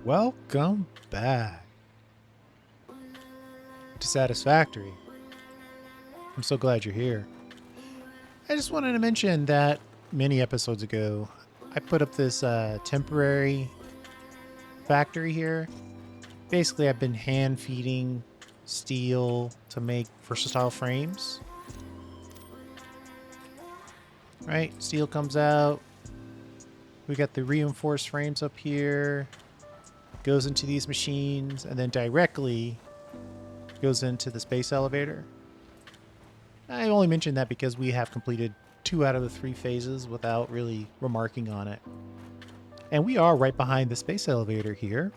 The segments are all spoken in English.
Welcome back to Satisfactory. I'm so glad you're here. I just wanted to mention that many episodes ago, I put up this temporary factory here. Basically, I've been hand feeding steel to make versatile frames. Right? Steel comes out. We got the reinforced frames up here. Goes into these machines and then directly goes into the space elevator. I only mention that because we have completed 2 out of the 3 phases without really remarking on it. And we are right behind the space elevator here.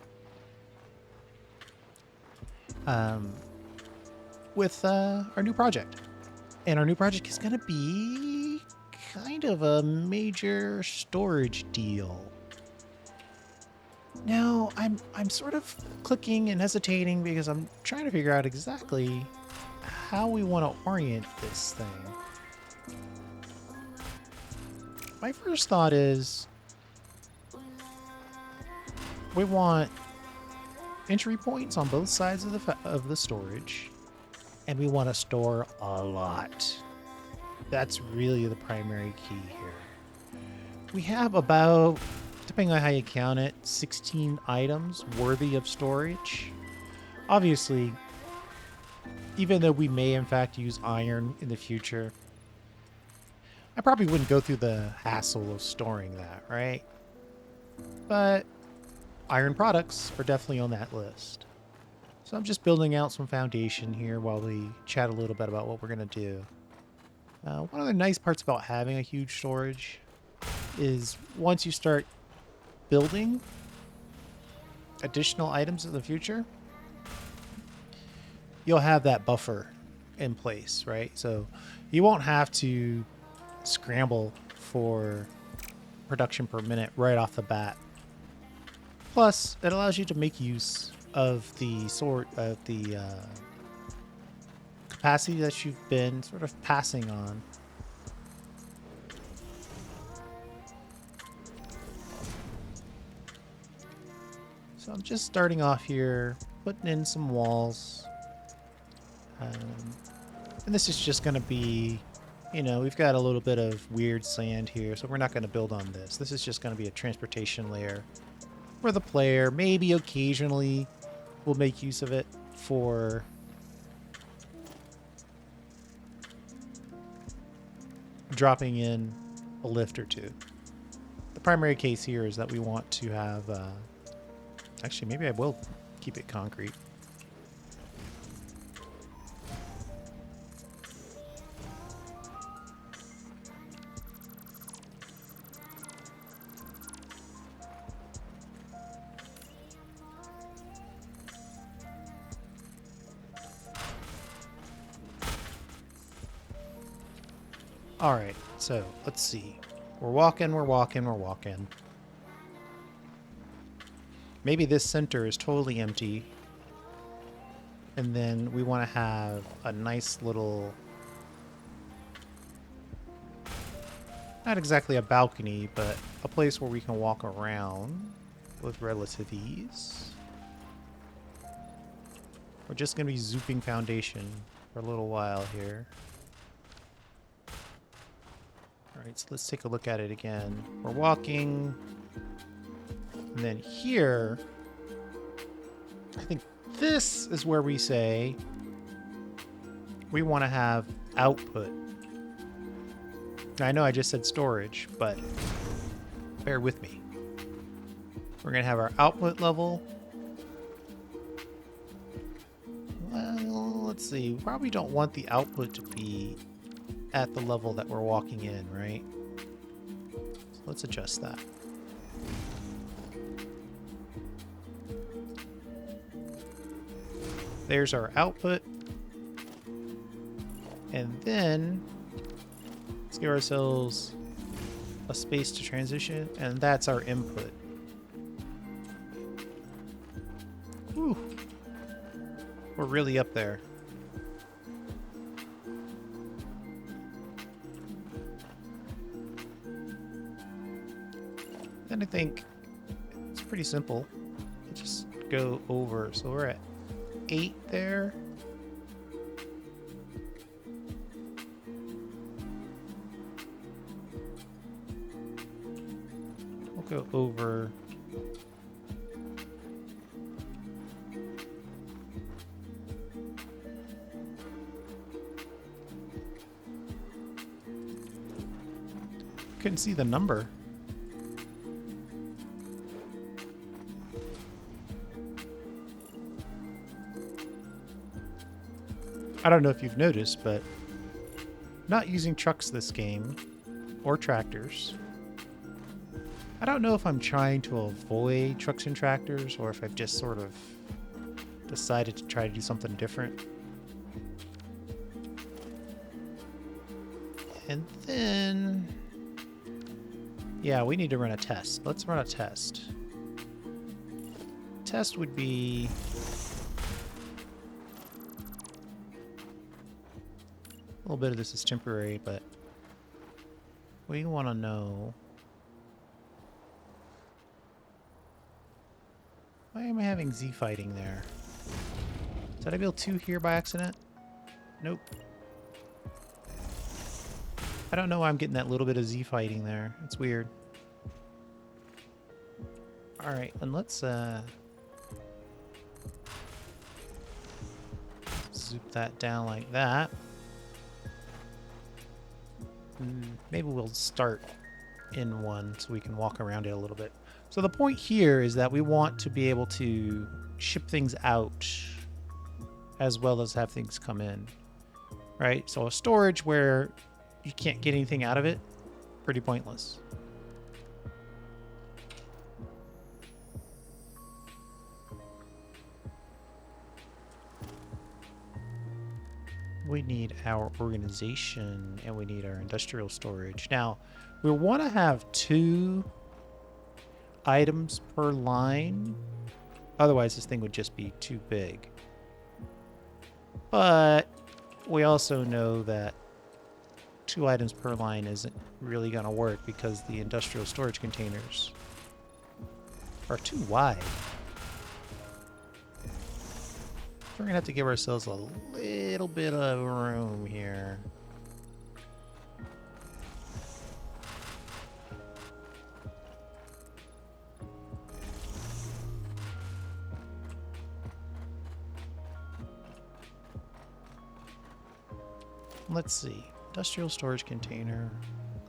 With our new project. And our new project is going to be kind of a major storage deal. Now, I'm sort of clicking and hesitating because I'm trying to figure out exactly how we want to orient this thing. My first thought is we want entry points on both sides of the storage, and we want to store a lot. That's really the primary key here. We have about, depending on how you count it, 16 items worthy of storage. Obviously, even though we may in fact use iron in the future, I probably wouldn't go through the hassle of storing that, right? But iron products are definitely on that list. So I'm just building out some foundation here while we chat a little bit about what we're going to do. One of the nice parts about having a huge storage is once you start building additional items in the future, you'll have that buffer in place, right? So you won't have to scramble for production per minute right off the bat. Plus, it allows you to make use of the capacity that you've been sort of passing on. So I'm just starting off here, putting in some walls. And this is just going to be, we've got a little bit of weird sand here, so we're not going to build on this. This is just going to be a transportation layer for the player. Maybe occasionally we'll make use of it for dropping in a lift or two. The primary case here is that we want to have, actually maybe I will keep it concrete. All right, so let's see. We're walking. Maybe this center is totally empty. And then we want to have a nice little, not exactly a balcony, but a place where we can walk around with relative ease. We're just going to be zooping foundation for a little while here. All right, so let's take a look at it again. We're walking. And then here, I think this is where we say we want to have output. Now, I know I just said storage, but bear with me. We're going to have our output level. Well, let's see. We probably don't want the output to be at the level that we're walking in, right? So let's adjust that. There's our output. And then let's give ourselves a space to transition, and that's our input. Whew. We're really up there. Then I think it's pretty simple. just go over. So we're at 8 there. We'll go over. Couldn't see the number. I don't know if you've noticed, but not using trucks this game, or tractors. I don't know if I'm trying to avoid trucks and tractors, or if I've just sort of decided to try to do something different. And then... yeah, we need to run a test. Let's run a test. Test would be... a little bit of this is temporary, but we want to know... why am I having Z fighting there? Did I build 2 here by accident? Nope. I don't know why I'm getting that little bit of Z fighting there. It's weird. Alright, and let's zoop that down like that. Maybe we'll start in one so we can walk around it a little bit. So the point here is that we want to be able to ship things out as well as have things come in, right? So a storage where you can't get anything out of it, pretty pointless. We need our organization and we need our industrial storage. Now, we want to have 2 items per line. Otherwise, this thing would just be too big. But we also know that 2 items per line isn't really going to work because the industrial storage containers are too wide. We're going to have to give ourselves a little bit of room here. Let's see. Industrial storage container.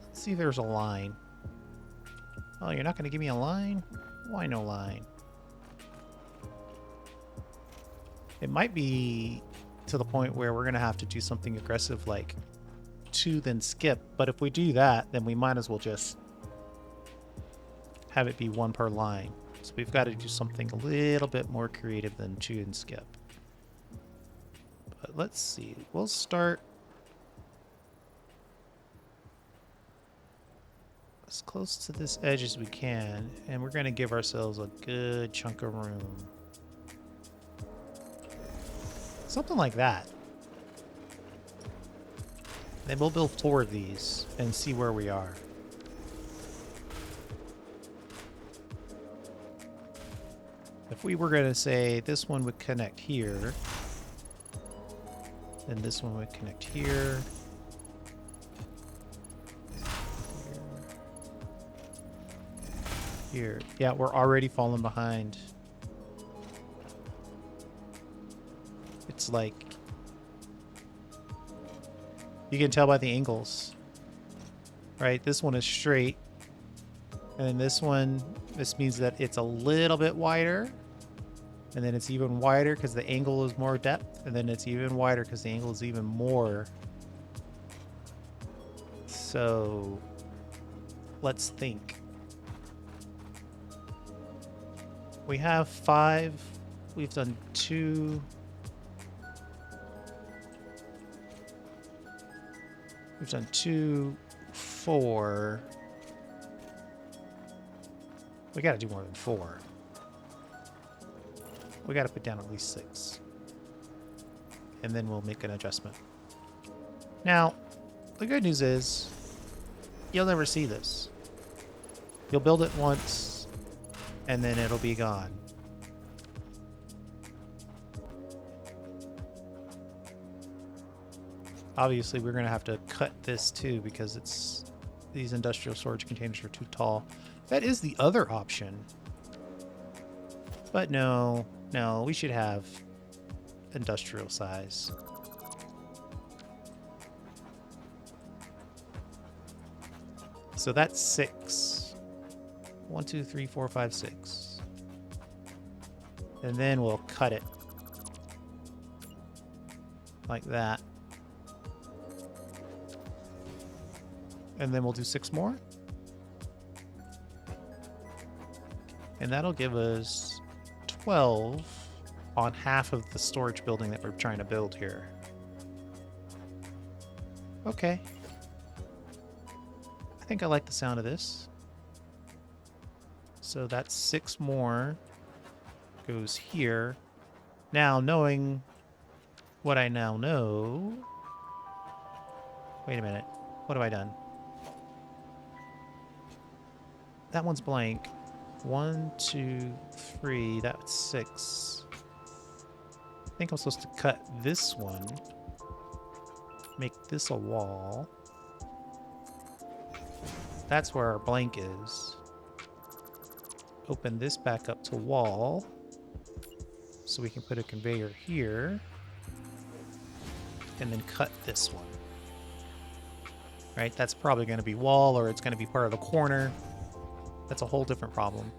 Let's see if there's a line. Oh, you're not going to give me a line? Why no line? It might be to the point where we're going to have to do something aggressive like 2 then skip. But if we do that, then we might as well just have it be 1 per line. So we've got to do something a little bit more creative than 2 and skip. But let's see. We'll start as close to this edge as we can, and we're going to give ourselves a good chunk of room. Something like that. Then we'll build 4 of these and see where we are. If we were going to say this one would connect here, then this one would connect here. Here. Yeah, we're already falling behind. It's like... you can tell by the angles. Right? This one is straight. And then this one, this means that it's a little bit wider. And then it's even wider because the angle is more depth. And then it's even wider because the angle is even more. So... let's think. We have 5. We've done 2. We've done 2, 4. We got to do more than 4. We got to put down at least 6. And then we'll make an adjustment. Now, the good news is you'll never see this. You'll build it once and then it'll be gone. Obviously, we're going to have to cut this too because these industrial storage containers are too tall. That is the other option. But no, we should have industrial size. So that's 6. 1, 2, 3, 4, 5, 6. And then we'll cut it like that. And then we'll do 6 more. And that'll give us 12 on half of the storage building that we're trying to build here. Okay. I think I like the sound of this. So that's 6 more. Goes here. Now, knowing what I now know... Wait a minute. What have I done? That one's blank. 1, 2, 3. That's 6. I think I'm supposed to cut this one. Make this a wall. That's where our blank is. Open this back up to wall. So we can put a conveyor here. And then cut this one. Right? That's probably going to be wall, or it's going to be part of the corner. That's a whole different problem.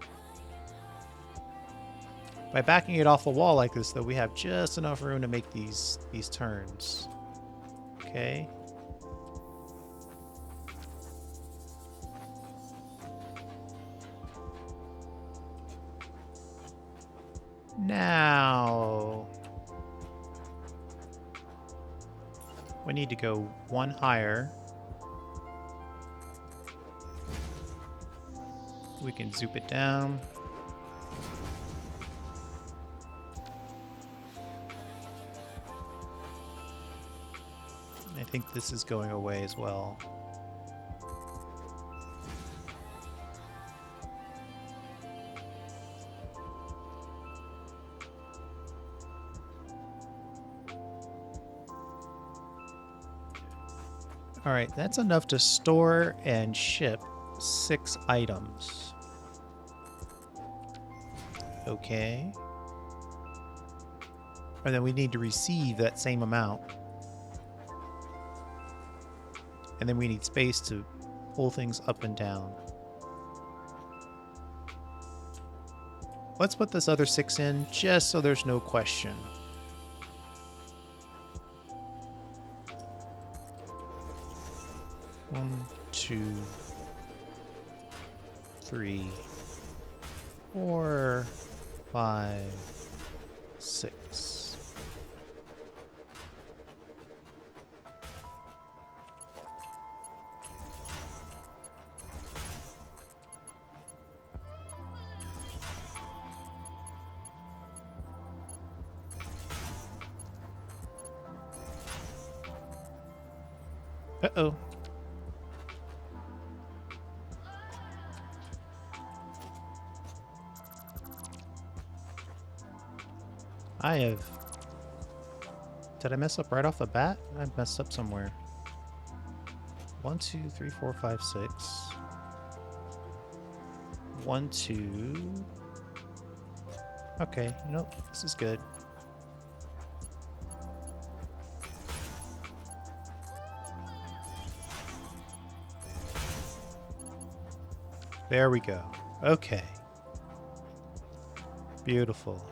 By backing it off the wall like this, though, we have just enough room to make these turns. Okay. Now we need to go one higher. We can zoop it down. I think this is going away as well. All right, that's enough to store and ship 6 items. Okay. And then we need to receive that same amount. And then we need space to pull things up and down. Let's put this other 6 in just so there's no question. One, 2, 3, 4, 5, 6. Uh-oh. Did I mess up right off the bat? I messed up somewhere. 1, 2, 3, 4, 5, 6. 1, 2. Okay, nope, this is good. There we go. Okay. Beautiful.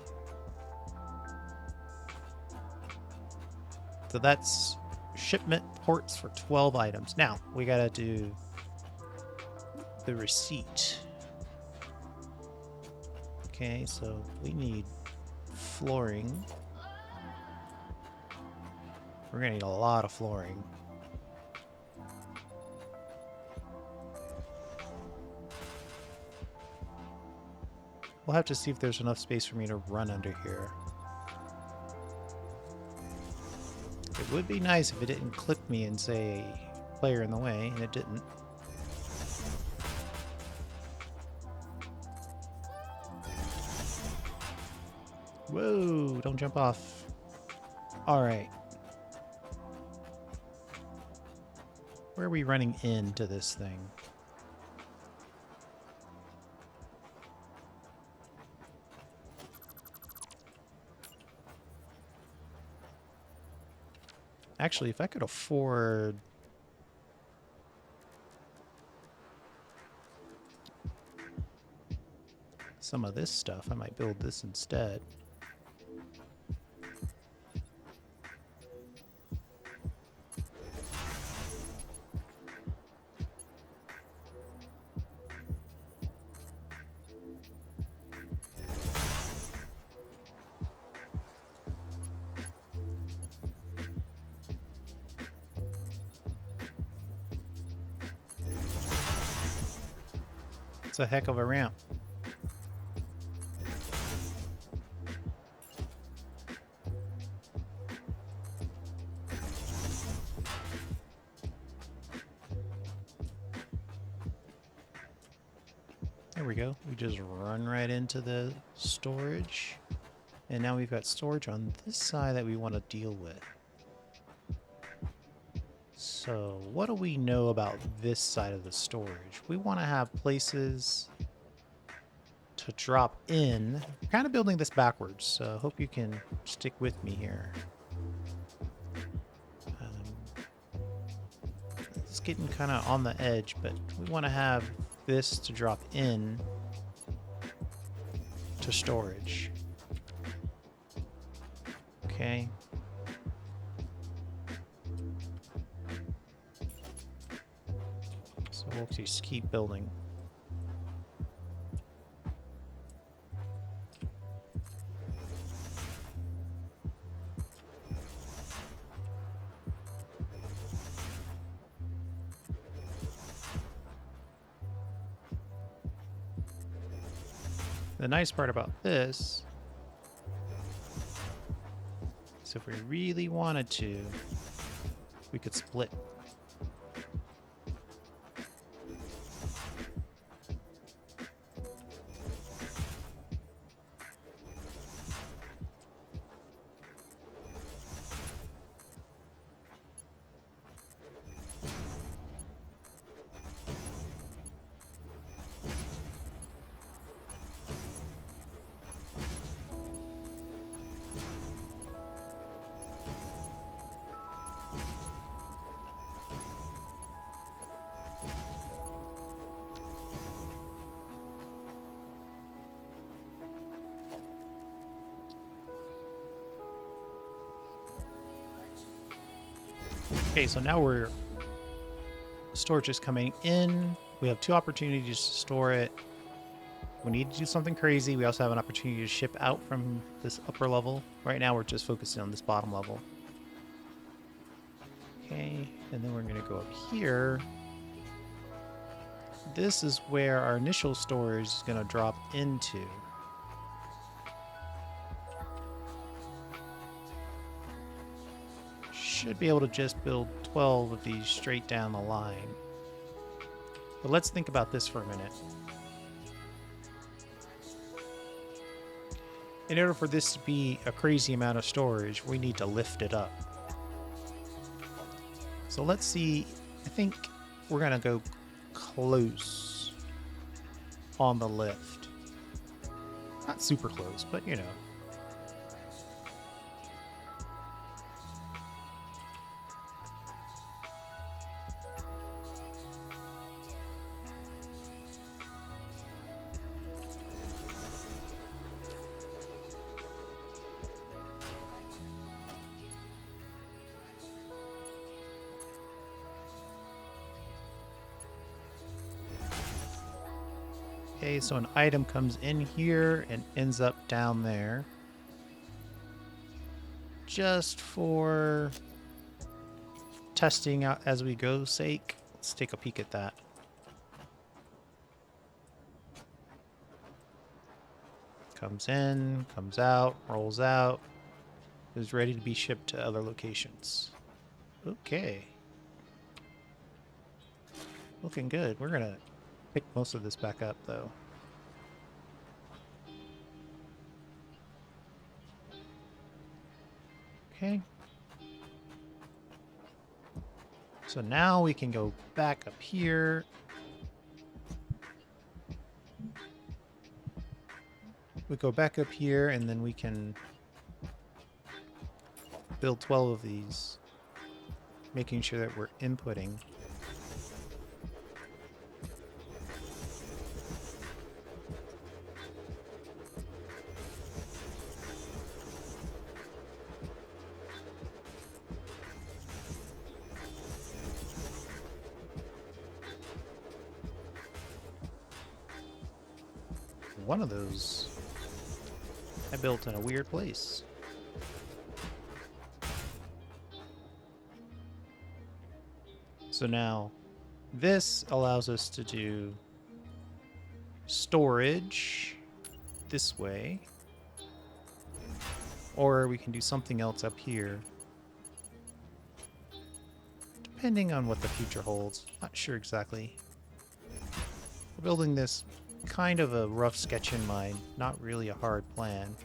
So that's shipment ports for 12 items. Now, we gotta do the receipt. Okay, so we need flooring. We're gonna need a lot of flooring. We'll have to see if there's enough space for me to run under here. It would be nice if it didn't click me and say player in the way, and it didn't. Whoa, don't jump off. All right. Where are we running into this thing? Actually, if I could afford some of this stuff, I might build this instead. It's a heck of a ramp. There we go. We just run right into the storage. And now we've got storage on this side that we want to deal with. So what do we know about this side of the storage? We want to have places to drop in. We're kind of building this backwards, so I hope you can stick with me here. It's getting kind of on the edge, but we want to have this to drop in to storage. Okay. So we'll just keep building. The nice part about this is if we really wanted to, we could split. Okay, so now storage is coming in. We have two opportunities to store it. We need to do something crazy. We also have an opportunity to ship out from this upper level. Right now we're just focusing on this bottom level. Okay, and then we're going to go up here. This is where our initial storage is going to drop into. Should be able to just build 12 of these straight down the line. But let's think about this for a minute. In order for this to be a crazy amount of storage, we need to lift it up. So let's see. I think we're going to go close on the lift. Not super close, but you know. Okay, so an item comes in here and ends up down there. Just for testing out as we go sake, let's take a peek at that. Comes in, comes out, rolls out, is ready to be shipped to other locations. Okay. Looking good. We're gonna pick most of this back up though. Okay. So now we can go back up here. We go back up here and then we can build 12 of these, making sure that we're inputting. One of those I built in a weird place. So now this allows us to do storage this way, or we can do something else up here, depending on what the future holds. Not sure exactly. We're building this kind of a rough sketch in mind, not really a hard plan.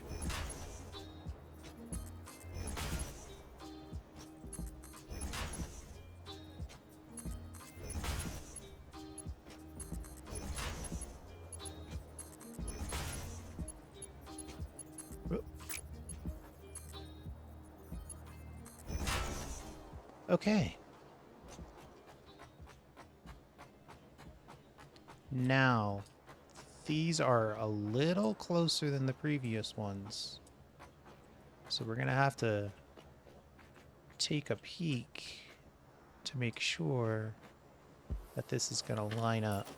Okay. Now, these are a little closer than the previous ones. So we're going to have to take a peek to make sure that this is going to line up.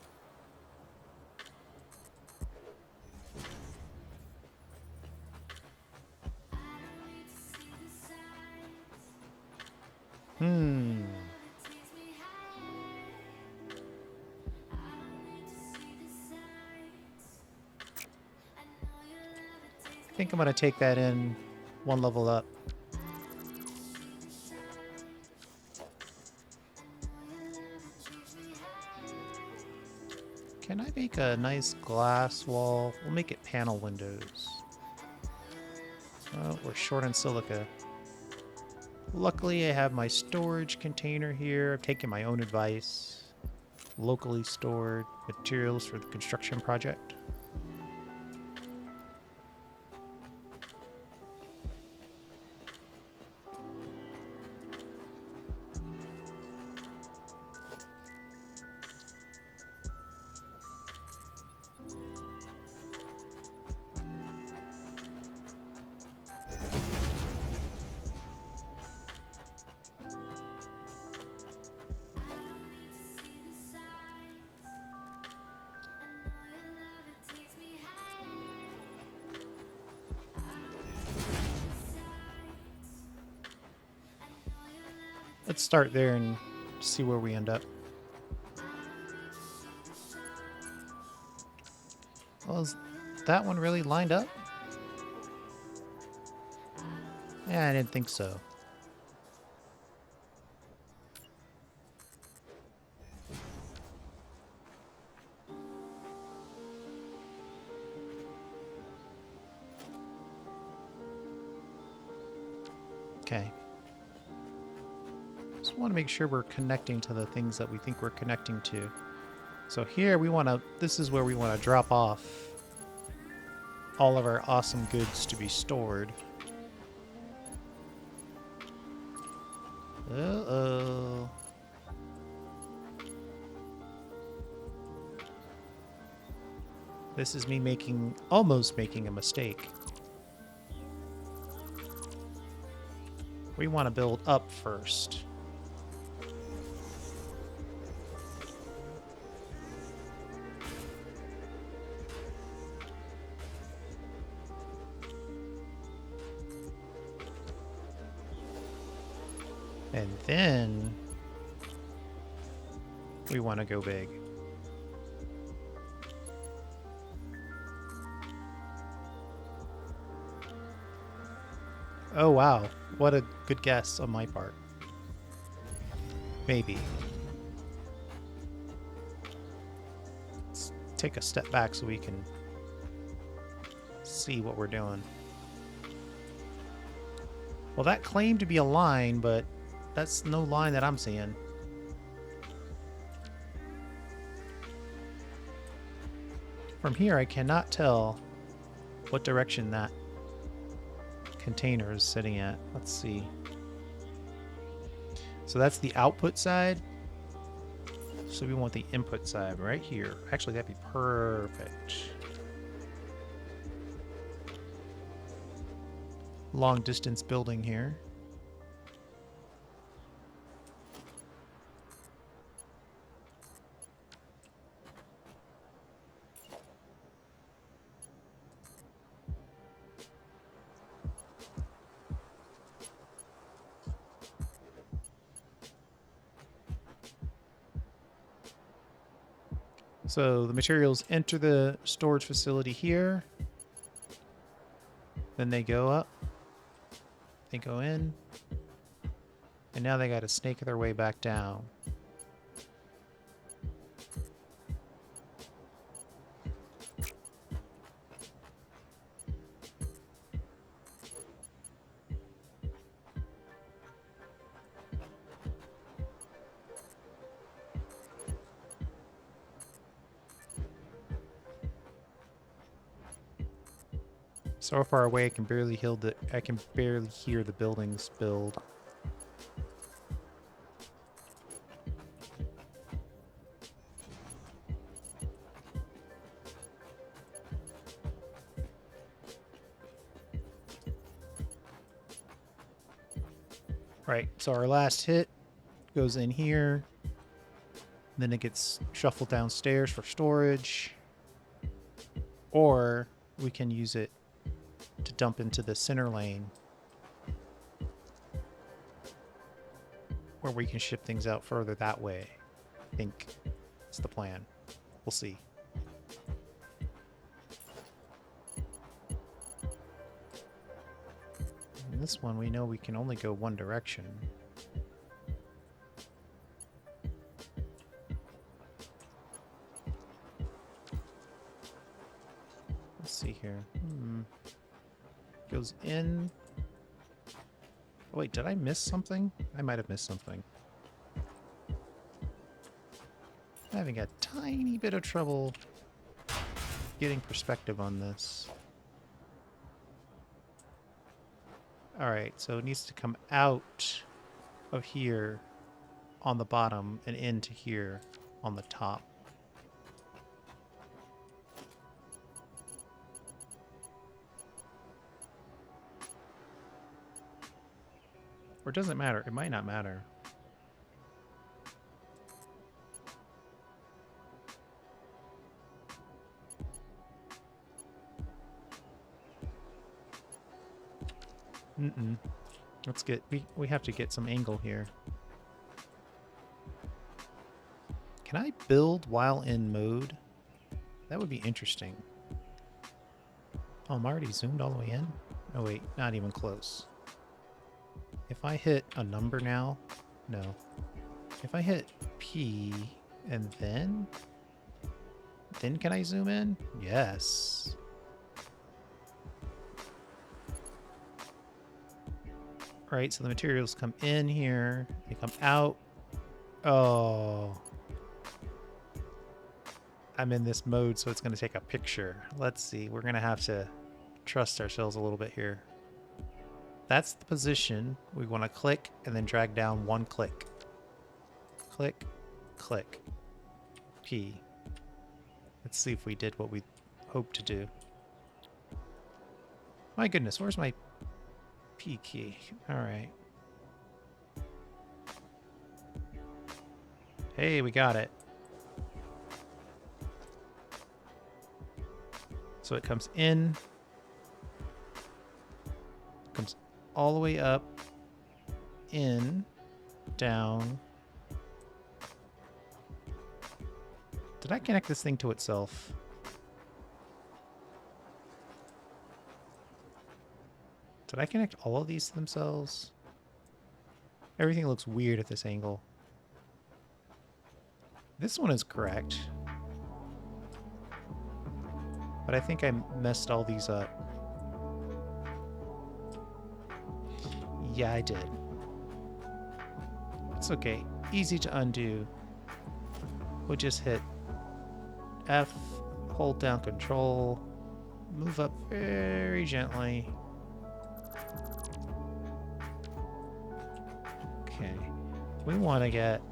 I think I'm going to take that in one level up. Can I make a nice glass wall? We'll make it panel windows. Oh, we're short on silica. Luckily, I have my storage container here. I've taken my own advice. Locally stored materials for the construction project. Let's start there and see where we end up. Well, is that one really lined up? Yeah, I didn't think so. Okay. Just want to make sure we're connecting to the things that we think we're connecting to. So here we want to, this is where we want to drop off all of our awesome goods to be stored. Uh-oh. This is me almost making a mistake. We want to build up first. And then we want to go big. Oh wow, what a good guess on my part. Maybe. Let's take a step back so we can see what we're doing. Well, that claimed to be a line, but that's no line that I'm seeing. From here, I cannot tell what direction that container is sitting at. Let's see. So that's the output side. So we want the input side right here. Actually, that'd be perfect. Long distance building here. So the materials enter the storage facility here. Then they go up. They go in. And now they got to snake their way back down. So far away, I can barely hear the buildings build. Right, so our last hit goes in here. Then it gets shuffled downstairs for storage. Or we can use it to dump into the center lane, where we can ship things out further that way. I think that's the plan. We'll see. In this one, we know we can only go one direction. Let's see here. Goes in. Oh, wait, did I miss something? I might have missed something. I'm having a tiny bit of trouble getting perspective on this. Alright, so it needs to come out of here on the bottom and into here on the top. Or it doesn't matter. It might not matter. Let's get... We have to get some angle here. Can I build while in mode? That would be interesting. Oh, I'm already zoomed all the way in? Oh wait, not even close. If I hit a number now, no. If I hit P and then can I zoom in? Yes. Right, so the materials come in here, they come out. Oh. I'm in this mode, so it's going to take a picture. Let's see, we're going to have to trust ourselves a little bit here. That's the position. We want to click and then drag down one click. Click, click. P. Let's see if we did what we hoped to do. My goodness, where's my P key? All right. Hey, we got it. So it comes in. Comes all the way up, in, down. Did I connect this thing to itself? Did I connect all of these to themselves? Everything looks weird at this angle. This one is correct. But I think I messed all these up. Yeah, I did. It's okay. Easy to undo. We'll just hit F, hold down control, move up very gently. Okay, we want to get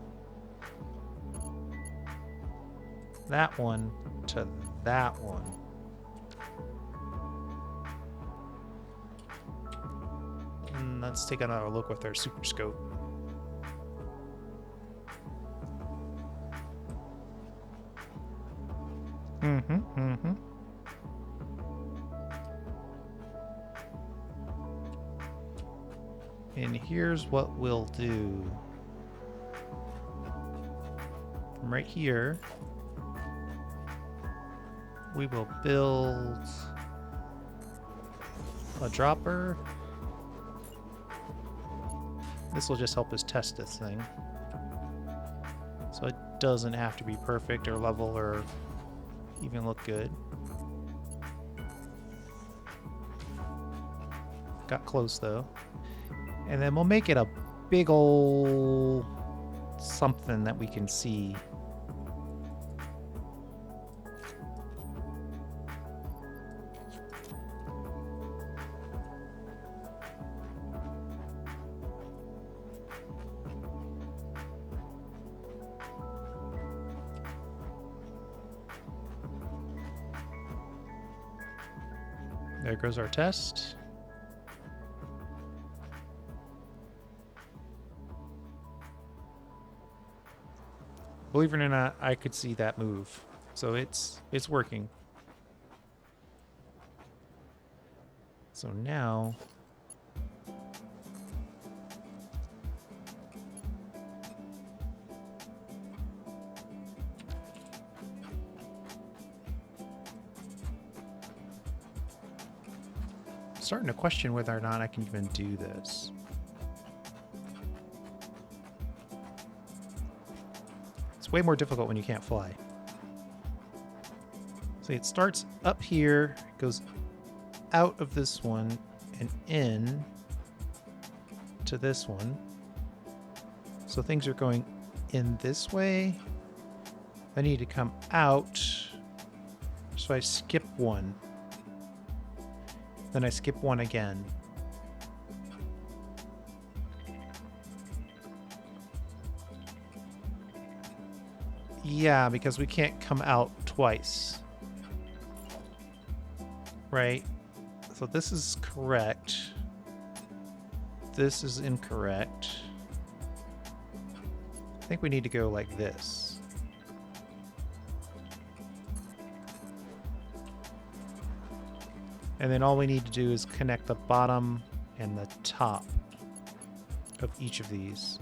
that one to that one. And let's take another look with our super scope. And here's what we'll do. From right here, we will build a dropper. This will just help us test this thing. So it doesn't have to be perfect or level or even look good. Got close though. And then we'll make it a big ol' something that we can see. There goes our test. Believe it or not, I could see that move. So it's working. So now I'm starting to question whether or not I can even do this. It's way more difficult when you can't fly. See, it starts up here, goes out of this one and in to this one. So things are going in this way. I need to come out. So I skip one. Then I skip one again. Yeah, because we can't come out twice. Right? So this is correct. This is incorrect. I think we need to go like this. And then all we need to do is connect the bottom and the top of each of these.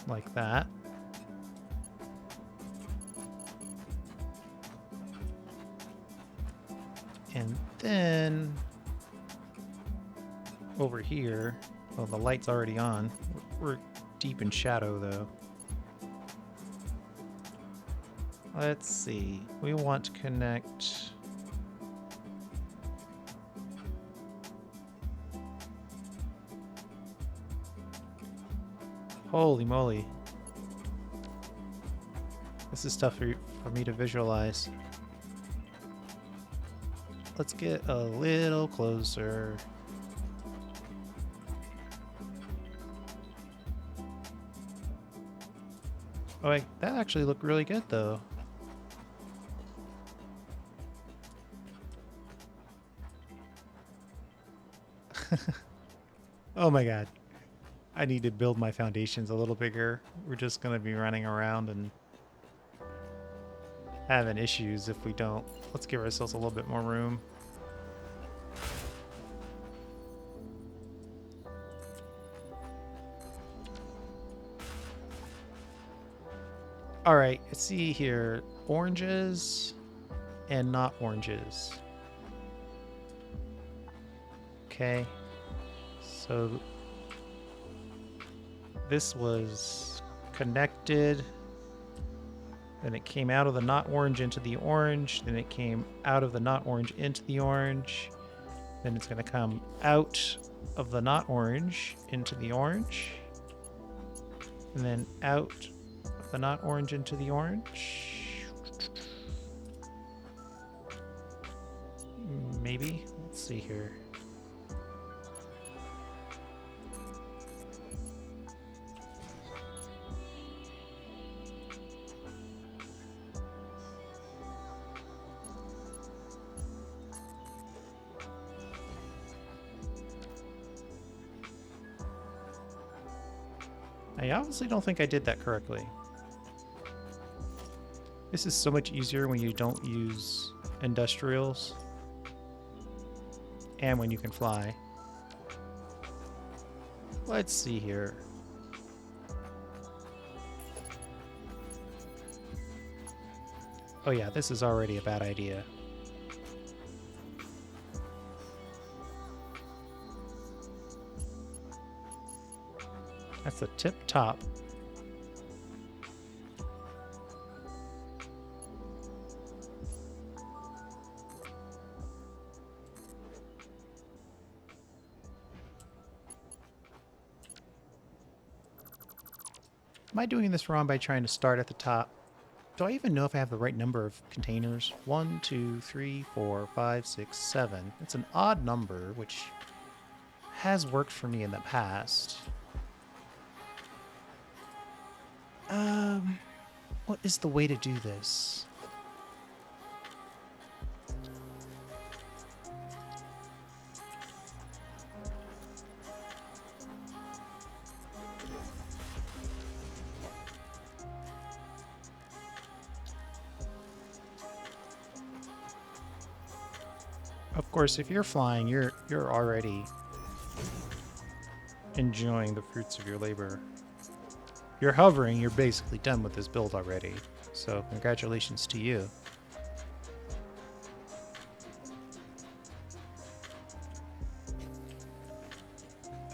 Like that. And then over here, well, the light's already on. We're deep in shadow though. Let's see. We want to connect. Holy moly. This is tough for me to visualize. Let's get a little closer. Oh wait, that actually looked really good though. Oh my god. I need to build my foundations a little bigger. We're just going to be running around and having issues if we don't. Let's give ourselves a little bit more room. All right, let's see here. Oranges and not oranges. Okay. So this was connected, then it came out of the not orange into the orange, then it came out of the not orange into the orange, then it's going to come out of the not orange into the orange. And then out of the not orange into the orange. Maybe. Let's see here. I obviously don't think I did that correctly. This is so much easier when you don't use industrials and when you can fly. Let's see here. Oh yeah, this is already a bad idea. That's the tip top. Am I doing this wrong by trying to start at the top? Do I even know if I have the right number of containers? 1, 2, 3, 4, 5, 6, 7. It's an odd number, which has worked for me in the past. What is the way to do this? Of course, if you're flying, you're already enjoying the fruits of your labor. If you're hovering, you're basically done with this build already. So congratulations to you.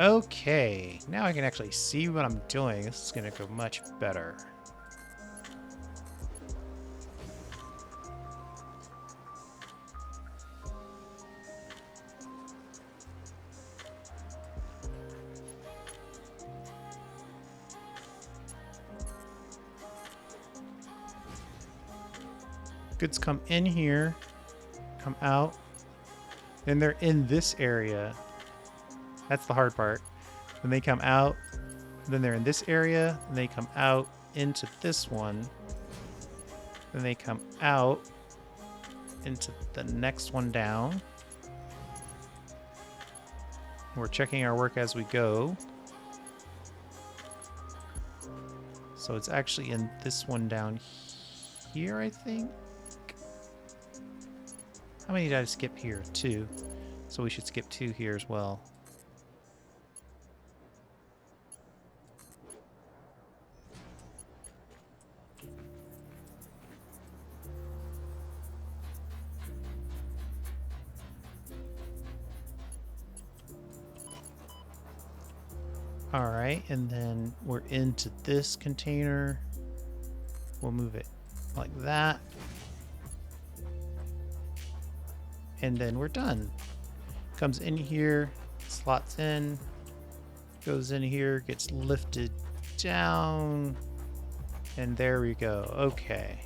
Okay, now I can actually see what I'm doing. This is going to go much better. Goods come in here, come out, then they're in this area. That's the hard part. Then they come out, then they're in this area, and they come out into this one. Then they come out into the next one down. We're checking our work as we go. So it's actually in this one down here, I think. How many did I skip here? 2. So we should skip 2 here as well. All right, and then we're into this container. We'll move it like that. And then we're done. Comes in here, slots in, goes in here, gets lifted down, and there we go. Okay.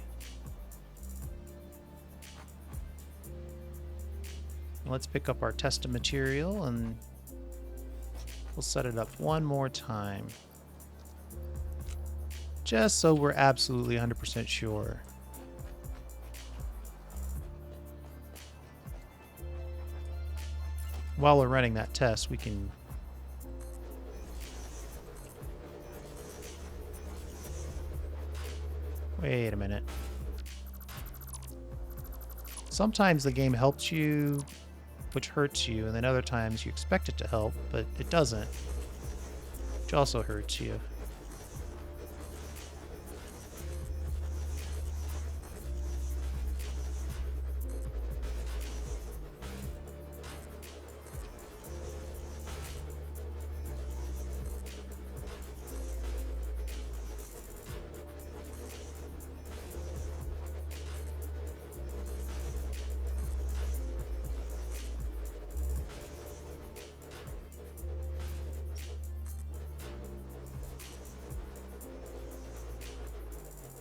Let's pick up our test of material and we'll set it up one more time. Just so we're absolutely 100% sure. While we're running that test, we can wait a minute. Sometimes the game helps you, which hurts you, and then other times you expect it to help, but it doesn't, which also hurts you.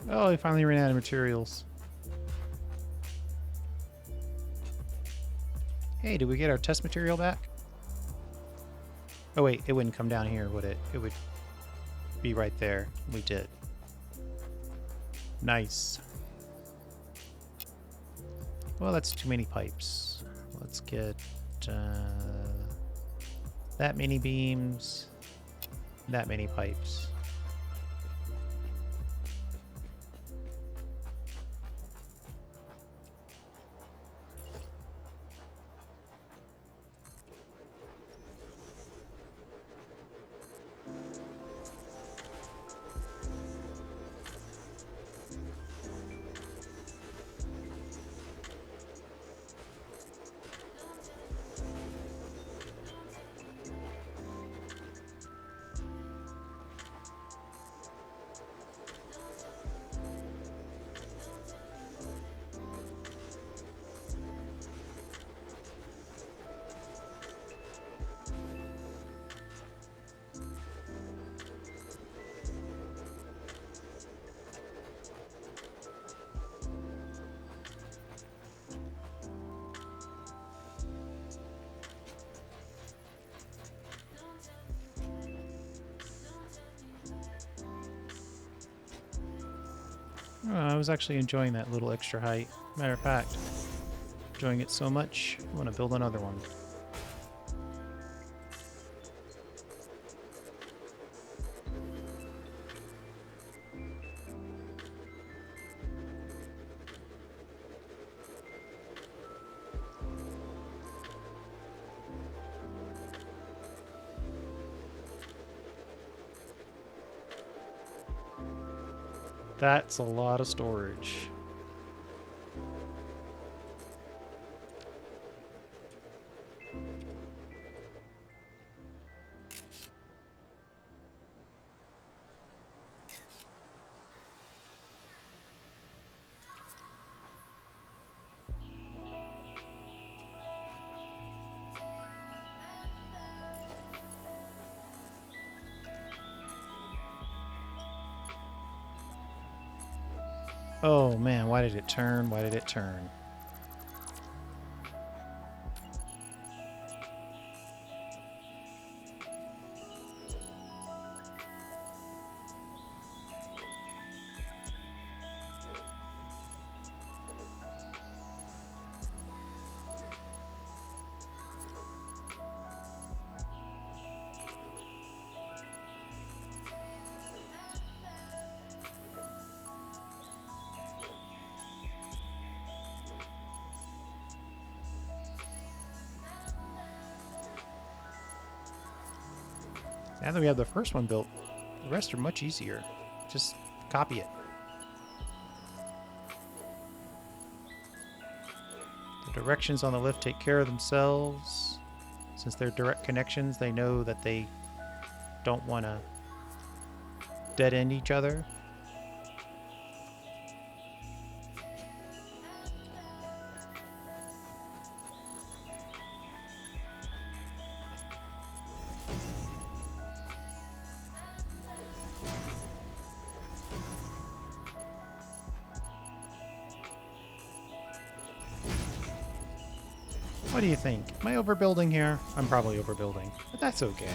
Oh, we finally ran out of materials. Hey, did we get our test material back? Oh wait, it wouldn't come down here, would it? It would be right there. We did. Nice. Well, that's too many pipes. Let's get that many beams, that many pipes. Oh, I was actually enjoying that little extra height. Matter of fact, enjoying it so much, I want to build another one. That's a lot of storage. Oh man, why did it turn? Why did it turn? Now that we have the first one built, the rest are much easier. Just copy it. The directions on the lift take care of themselves. Since they're direct connections, they know that they don't want to dead end each other. What do you think? Am I overbuilding here? I'm probably overbuilding, but that's okay.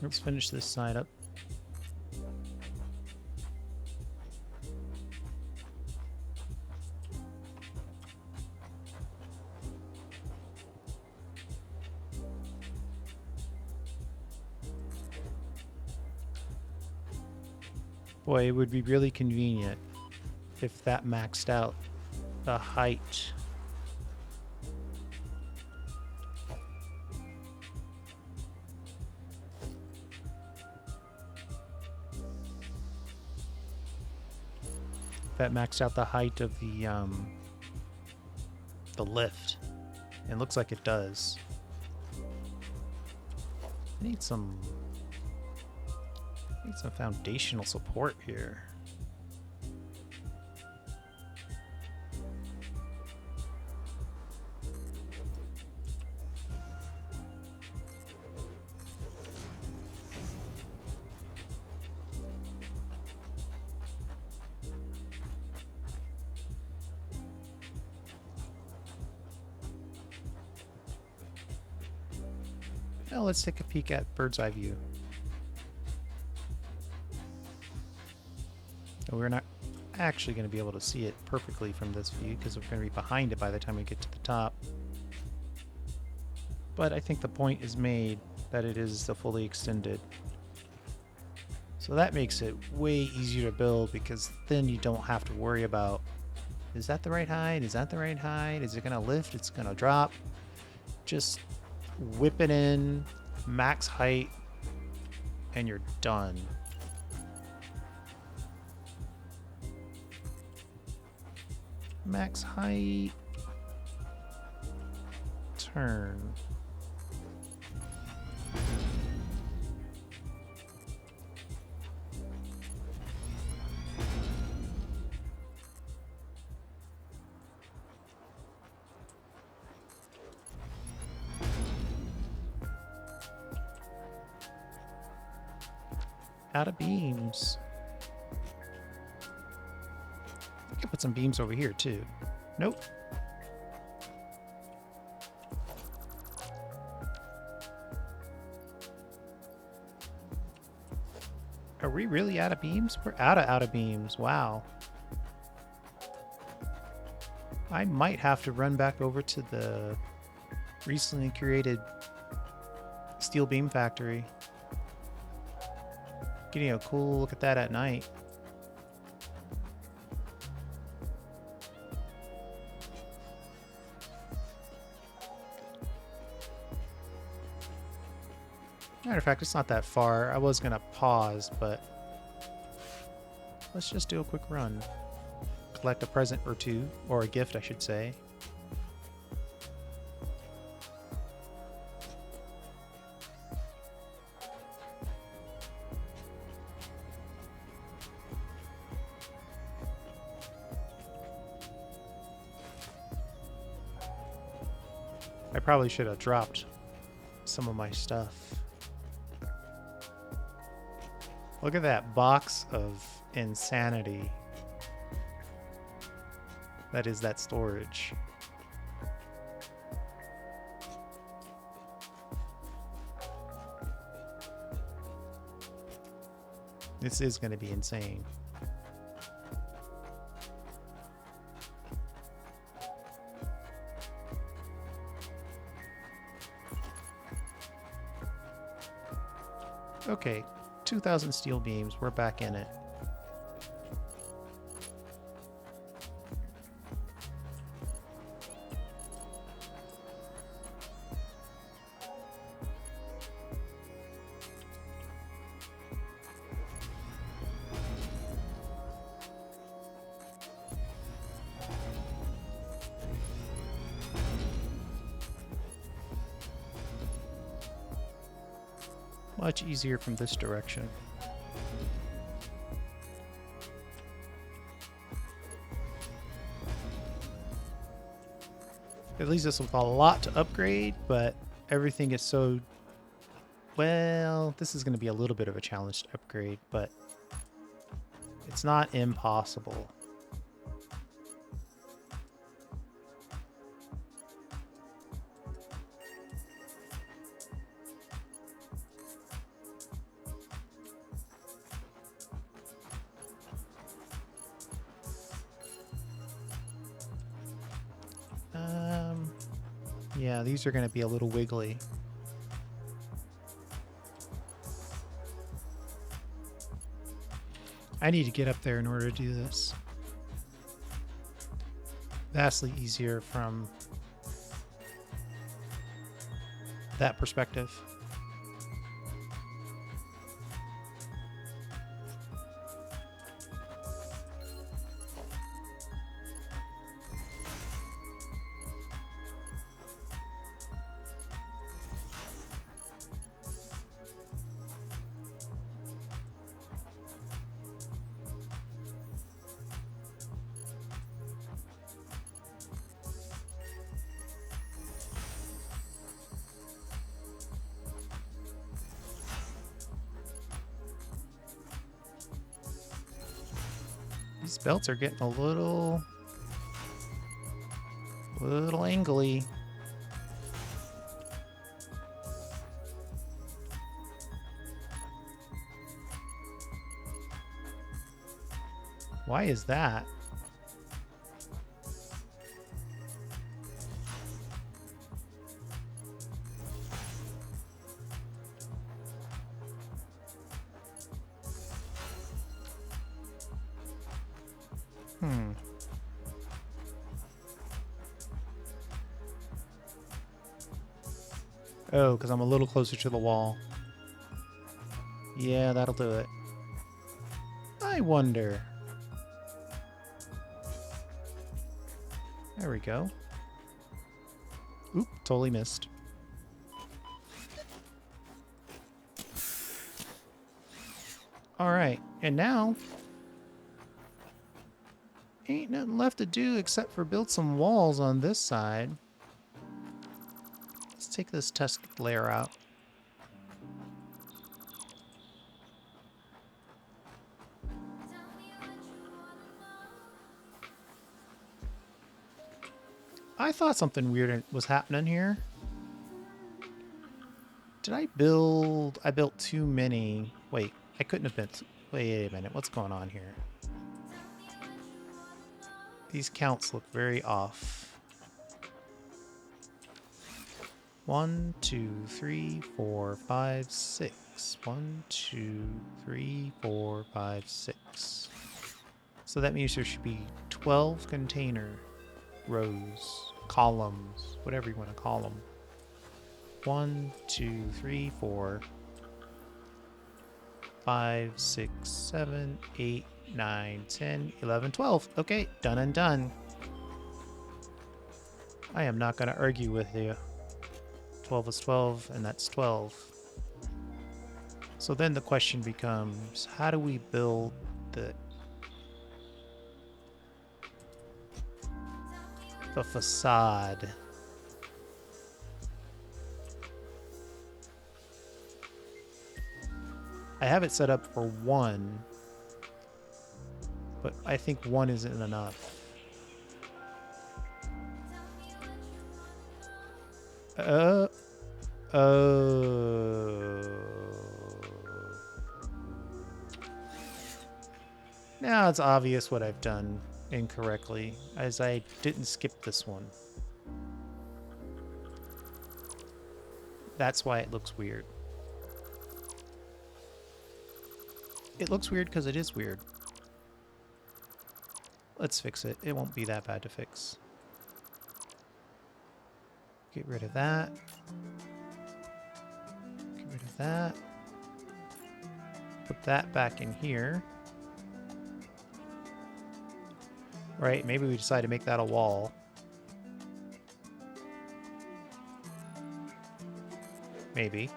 Let's finish this side up. Boy, it would be really convenient if that maxed out the height. That maxed out the height of the lift. It looks like it does. I need some Need some foundational support here. Now let's take a peek at bird's eye view. We're not actually going to be able to see it perfectly from this view because we're going to be behind it by the time we get to the top. But I think the point is made that it is the fully extended. So that makes it way easier to build because then you don't have to worry about, is that the right height? Is that the right height? Is it going to lift? It's going to drop. Just whip it in, max height, and you're done. Max height, turn. Out of beams. I could put some beams over here too. Nope. Are we really out of beams? We're out of beams. Wow. I might have to run back over to the recently created steel beam factory. Getting a cool look at that at night. Matter of fact, it's not that far. I was gonna pause, but let's just do a quick run. Collect a present or two, or a gift, I should say. I probably should have dropped some of my stuff. Look at that box of insanity. That is that storage. This is going to be insane. Okay, 2,000 steel beams. We're back in it. Much easier from this direction. It leaves us with a lot to upgrade, but everything is so... Well, this is going to be a little bit of a challenge to upgrade, but it's not impossible. Yeah, these are going to be a little wiggly. I need to get up there in order to do this. Vastly easier from that perspective. These belts are getting a little angly. Why is that? Oh, because I'm a little closer to the wall. Yeah, that'll do it. I wonder. There we go. Oop, totally missed. All right, and now ain't nothing left to do except for build some walls on this side. Let's take this tusk layer out. I thought something weird was happening here. Did I build... I built too many... Wait, I couldn't have built... Wait a minute, what's going on here? These counts look very off. 1, 2, 3, 4, 5, 6. 1, 2, 3, 4, 5, 6. So that means there should be 12 container rows, columns, whatever you want to call them. 1, 2, 3, 4, 5, 6, 7, 8, 9, 10, 11, 12. Okay, done and done. I am not going to argue with you. 12 is 12, and that's 12. So then the question becomes, how do we build the facade? I have it set up for 1, but I think 1 isn't enough. Oh. Now it's obvious what I've done incorrectly, as I didn't skip this one. That's why it looks weird. It looks weird because it is weird. Let's fix it. It won't be that bad to fix. Get rid of that. Get rid of that. Put that back in here. Right, maybe we decide to make that a wall. Maybe.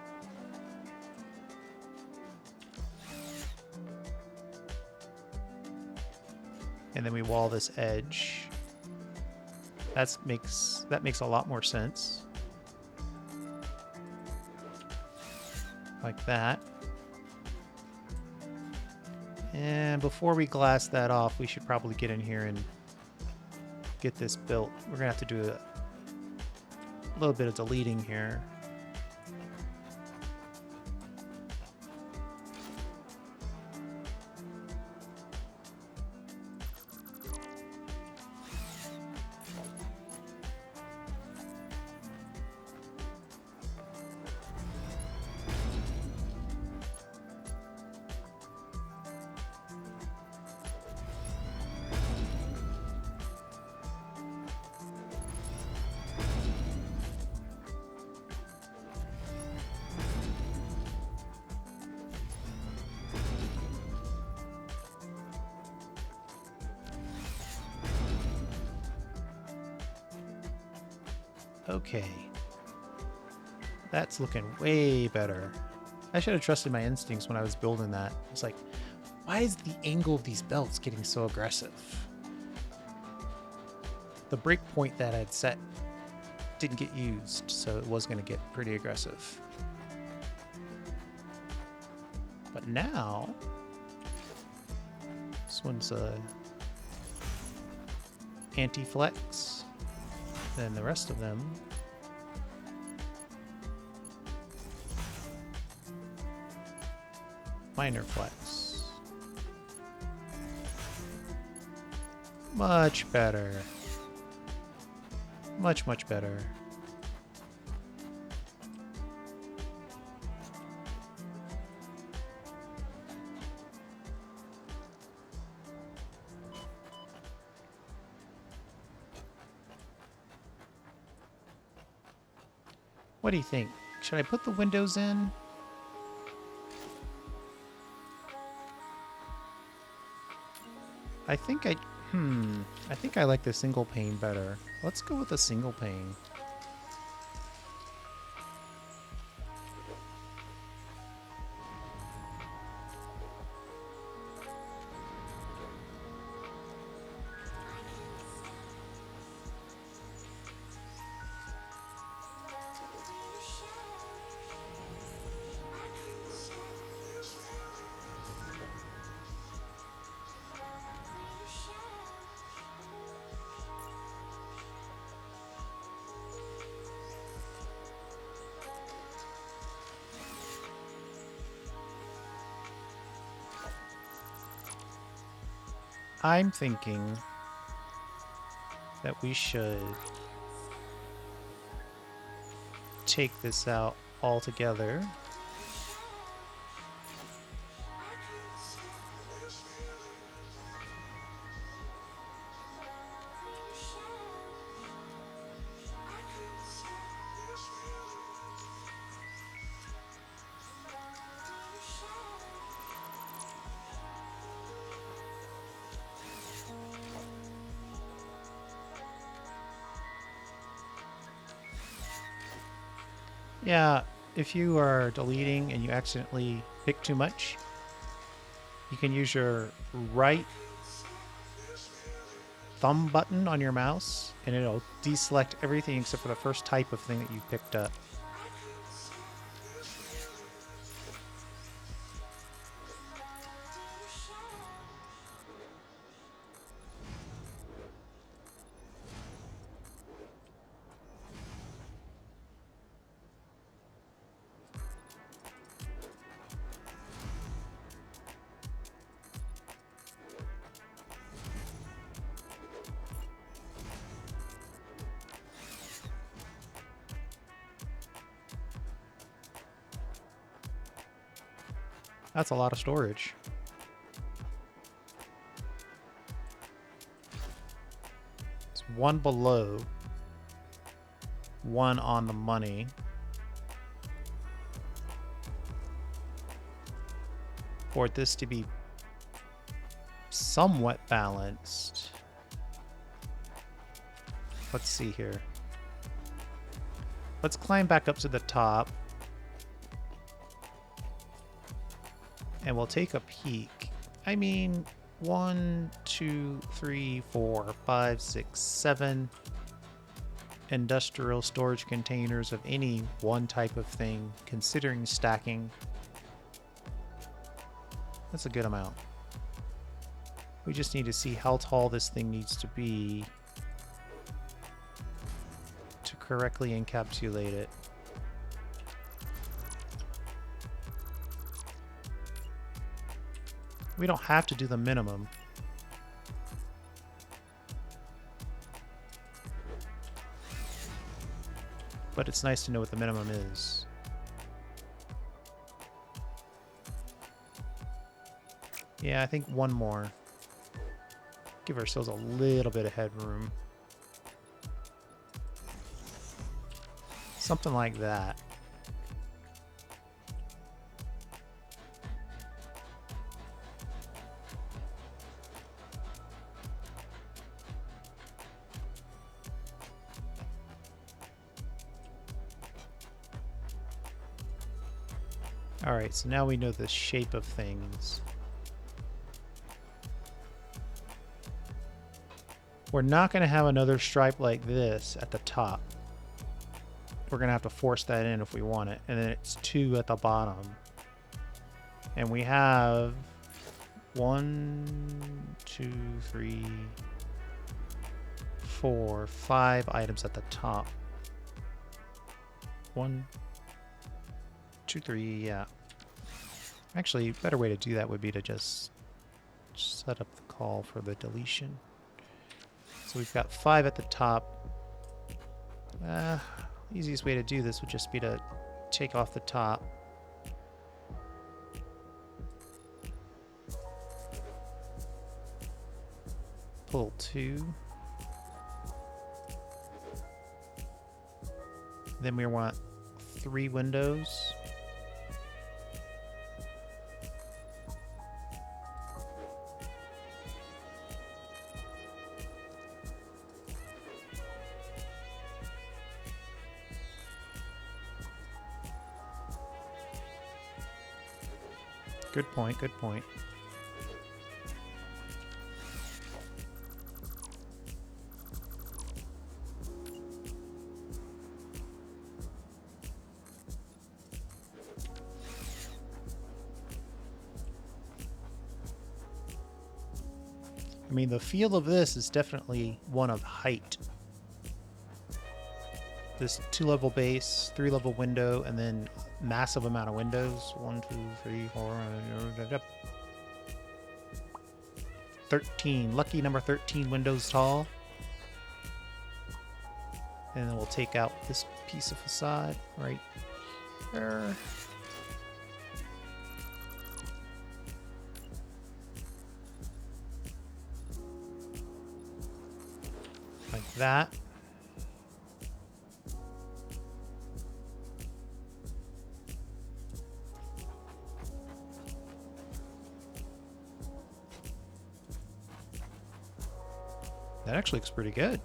And then we wall this edge. That makes a lot more sense. Like that. And before we glass that off, we should probably get in here and get this built. We're gonna have to do a little bit of deleting here. Okay. That's looking way better. I should have trusted my instincts when I was building that. It's like, why is the angle of these belts getting so aggressive? The breakpoint that I'd set didn't get used, so it was going to get pretty aggressive. But now, this one's anti-flex. Then the rest of them minor flex. Much better. Much, much better. What do you think? Should I put the windows in? I think I think I like the single pane better. Let's go with a single pane. I'm thinking that we should take this out altogether. Yeah, if you are deleting and you accidentally pick too much, you can use your right thumb button on your mouse and it'll deselect everything except for the first type of thing that you picked up. That's a lot of storage. It's one below, one on the money. For this to be somewhat balanced. Let's see here. Let's climb back up to the top. And we'll take a peek. I mean, 1, 2, 3, 4, 5, 6, 7 industrial storage containers of any one type of thing, considering stacking. That's a good amount. We just need to see how tall this thing needs to be to correctly encapsulate it. We don't have to do the minimum. But it's nice to know what the minimum is. Yeah, I think one more. Give ourselves a little bit of headroom. Something like that. Alright, so now we know the shape of things. We're not going to have another stripe like this at the top. We're going to have to force that in if we want it. And then it's 2 at the bottom. And we have 1, 2, 3, 4, 5 items at the top. 1, 2, 3, yeah. Actually, a better way to do that would be to just set up the call for the deletion. So we've got 5 at the top. Easiest way to do this would just be to take off the top. Pull 2. Then we want 3 windows. Good point, good point. I mean, the feel of this is definitely one of height. This 2-level base, 3-level window, and then massive amount of windows. 1, 2, 3, 4, 13. Lucky number 13 windows tall. And then we'll take out this piece of facade right there. Like that. That actually looks pretty good.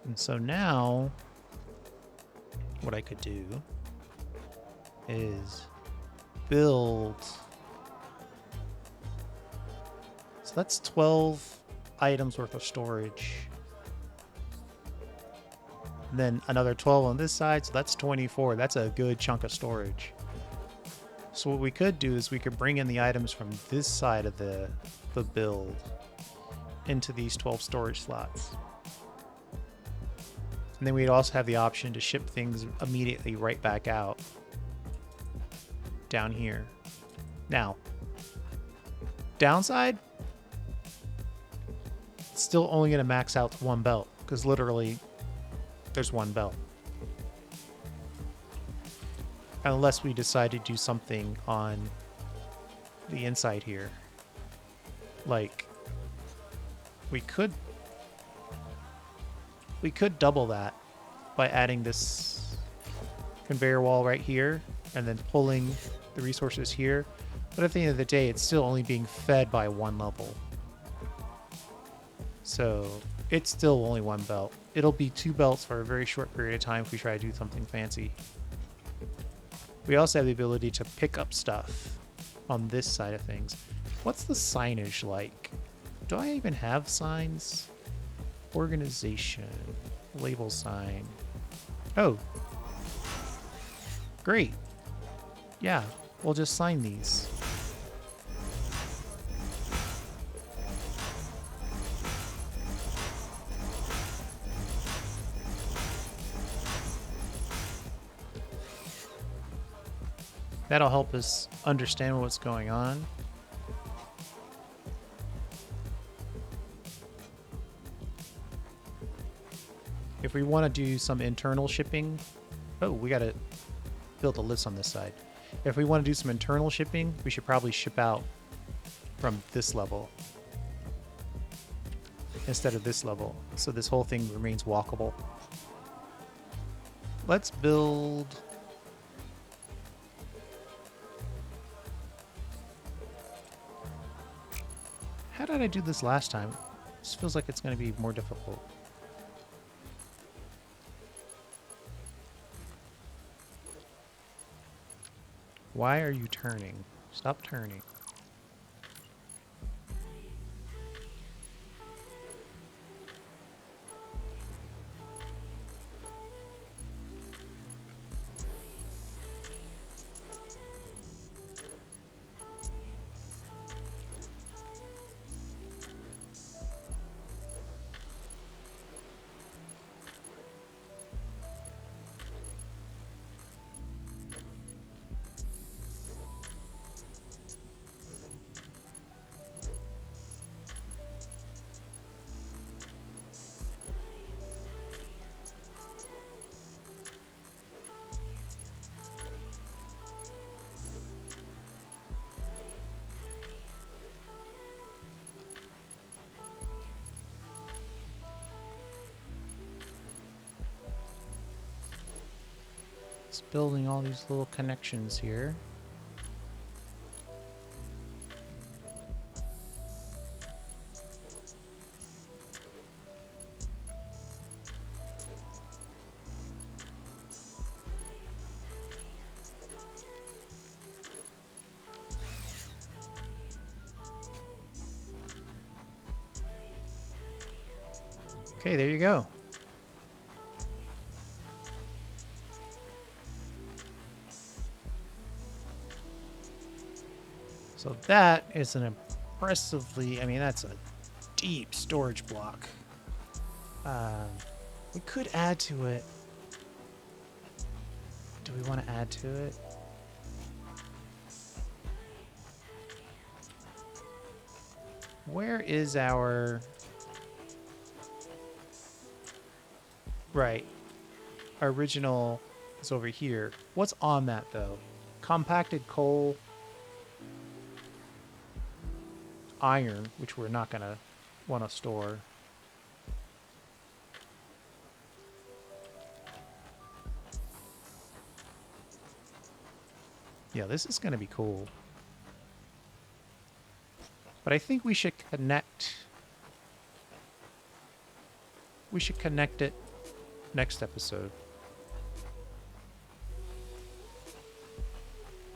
And so now what I could do is build. So that's 12 items worth of storage. And then another 12 on this side, so that's 24. That's a good chunk of storage. So what we could do is we could bring in the items from this side of the build into these 12 storage slots. And then we'd also have the option to ship things immediately right back out down here. Now, downside, it's still only going to max out to 1 belt because literally there's 1 belt. Unless we decide to do something on the inside here. Like, we could double that by adding this conveyor wall right here and then pulling the resources here. But at the end of the day, it's still only being fed by 1 level. So it's still only 1 belt. It'll be 2 belts for a very short period of time if we try to do something fancy. We also have the ability to pick up stuff on this side of things. What's the signage like? Do I even have signs? Organization, label sign. Oh, great. Yeah, we'll just sign these. That'll help us understand what's going on. If we want to do some internal shipping, oh, we got to build a list on this side. If we want to do some internal shipping, we should probably ship out from this level instead of this level, so this whole thing remains walkable. Let's build... How did I do this last time? This feels like it's going to be more difficult. Why are you turning? Stop turning. It's building all these little connections here. Okay, there you go. So that is an impressively, I mean, that's a deep storage block. We could add to it. Do we want to add to it? Where is our... Right. Our original is over here. What's on that, though? Compacted coal, iron, which we're not going to want to store. Yeah, this is going to be cool. But I think we should connect... We should connect it next episode.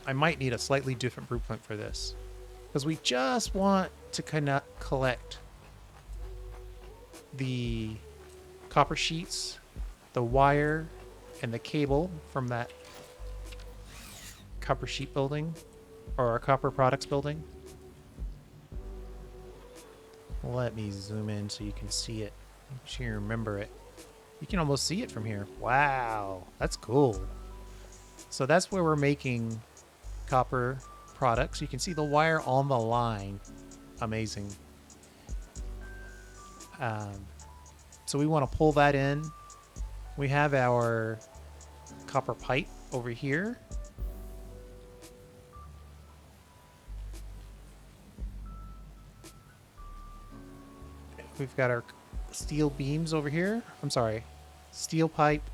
I might need a slightly different blueprint for this. Because we just want to collect the copper sheets, the wire, and the cable from that copper sheet building, or our copper products building. Let me zoom in so you can see it. So you remember it. You can almost see it from here. Wow, that's cool. So that's where we're making copper products. You can see the wire on the line. Amazing. So we want to pull that in. We have our copper pipe over here. We've got our steel beams over here. I'm sorry. Steel pipe,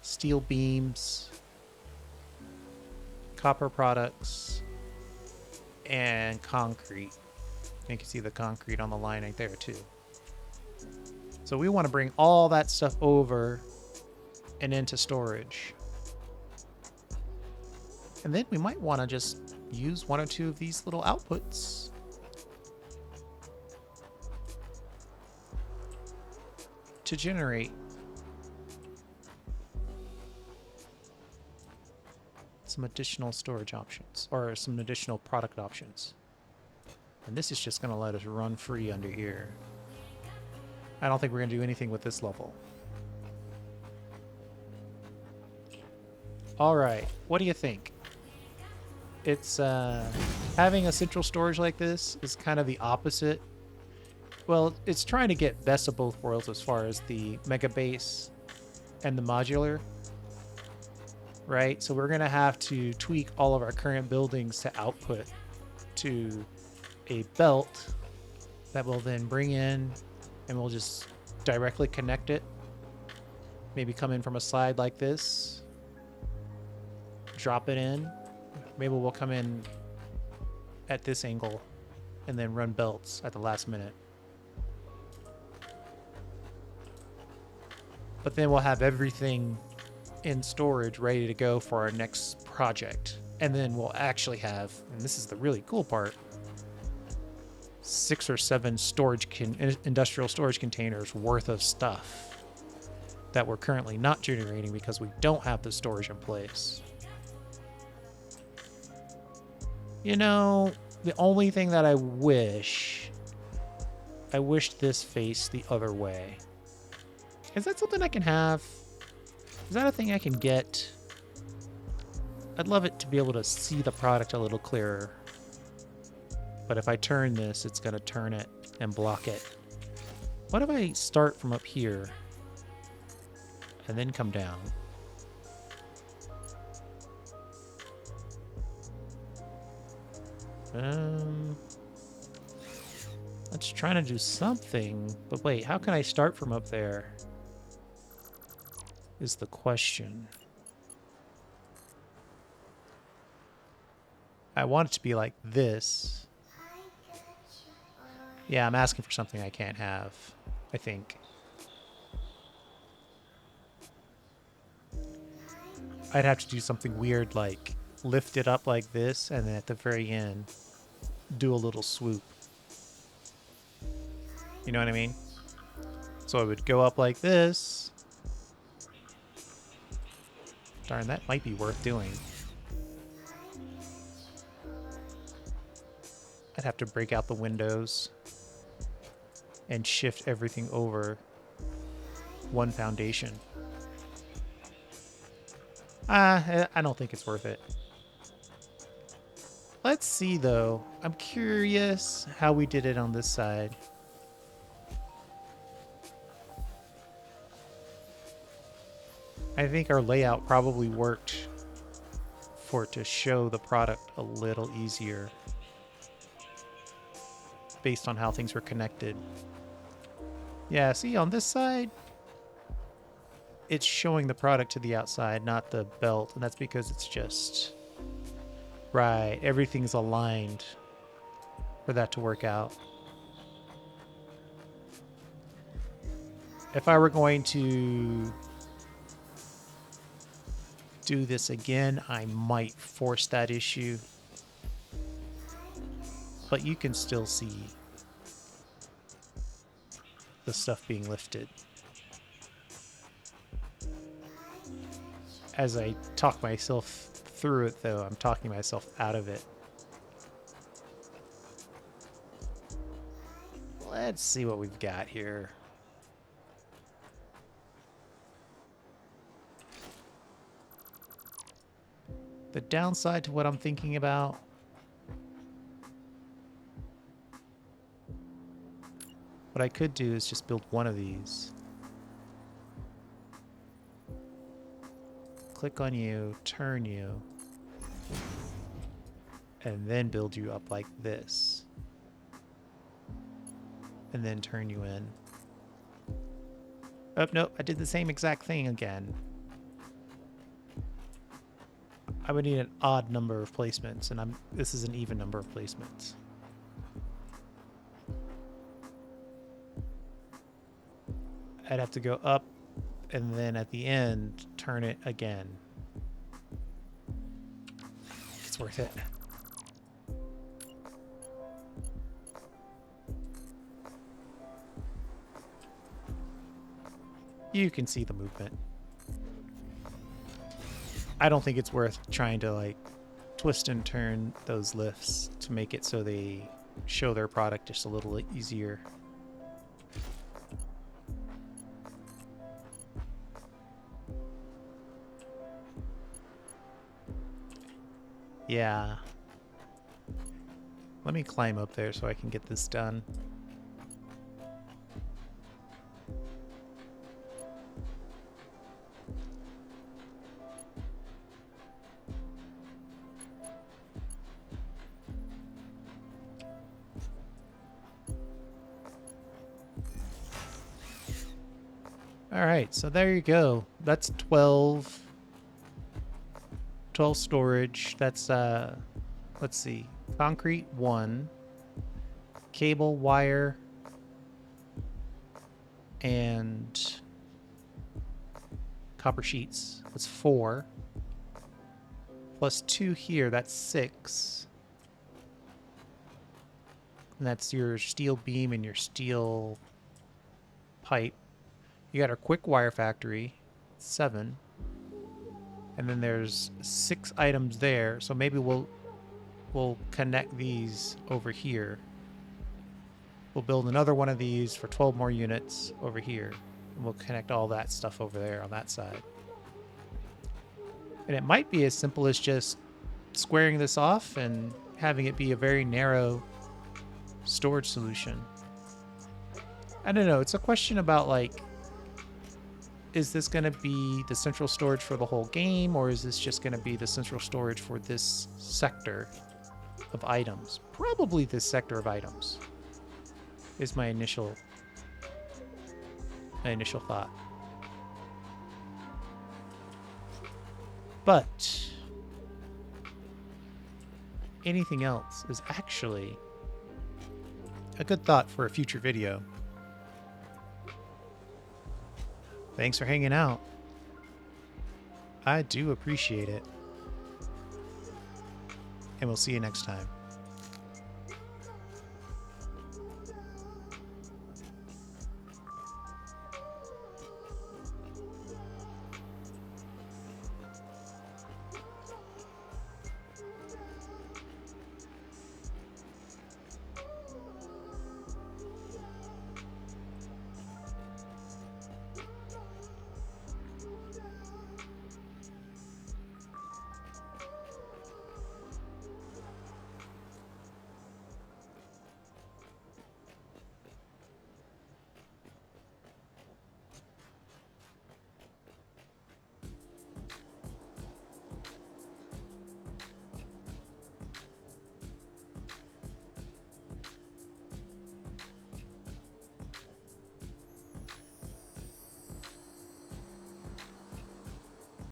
steel beams, copper products, and concrete. You can see the concrete on the line right there too. So we want to bring all that stuff over and into storage. And then we might want to just use one or two of these little outputs to generate some additional storage options, or some additional product options. And this is just going to let us run free under here. I don't think we're going to do anything with this level. All right, what do you think? It's having a central storage like this is kind of the opposite. Well, it's trying to get best of both worlds as far as the mega base and the modular, right? So we're going to have to tweak all of our current buildings to output to a belt that will then bring in, and we'll just directly connect it. Maybe come in from a side like this, drop it in. Maybe we'll come in at this angle and then run belts at the last minute. But then we'll have everything in storage ready to go for our next project. And then we'll actually have, and this is the really cool part, 6 or 7 industrial storage containers worth of stuff that we're currently not generating because we don't have the storage in place. You know, the only thing that I wish this faced the other way. Is that something I can have? Is that a thing I can get? I'd love it to be able to see the product a little clearer. But if I turn this, it's going to turn it and block it. What if I start from up here and then come down? Let's try to do something. But wait, how can I start from up there? Is the question. I want it to be like this. Yeah, I'm asking for something I can't have, I think. I'd have to do something weird like lift it up like this and then at the very end do a little swoop. You know what I mean? So it would go up like this. Darn, that might be worth doing. I'd have to break out the windows and shift everything over one foundation. I don't think it's worth it. Let's see, though. I'm curious how we did it on this side. I think our layout probably worked for it to show the product a little easier based on how things were connected. Yeah, see, on this side, it's showing the product to the outside, not the belt, and that's because it's just... Right, everything's aligned for that to work out. If I were going to do this again, I might force that issue. But you can still see the stuff being lifted. As I talk myself through it, though, I'm talking myself out of it. Let's see what we've got here. The downside to what I'm thinking about, what I could do is just build one of these. Click on you, turn you, and then build you up like this. And then turn you in. Oh, no, I did the same exact thing again. I would need an odd number of placements, and this is an even number of placements. I'd have to go up, and then at the end, turn it again. It's worth it. You can see the movement. I don't think it's worth trying to like twist and turn those lifts to make it so they show their product just a little easier. Yeah. Let me climb up there so I can get this done. All right, so there you go. That's 12 storage. That's let's see. Concrete 1, cable, wire, and copper sheets. That's 4. Plus 2 here, that's 6. And that's your steel beam and your steel pipe. You got our quick wire factory, 7. And then there's 6 items there. So maybe we'll connect these over here. We'll build another one of these for 12 more units over here. And we'll connect all that stuff over there on that side. And it might be as simple as just squaring this off and having it be a very narrow storage solution. I don't know. It's a question about like, is this going to be the central storage for the whole game, or is this just going to be the central storage for this sector of items? Probably this sector of items is my initial thought. But anything else is actually a good thought for a future video. Thanks for hanging out. I do appreciate it. And we'll see you next time.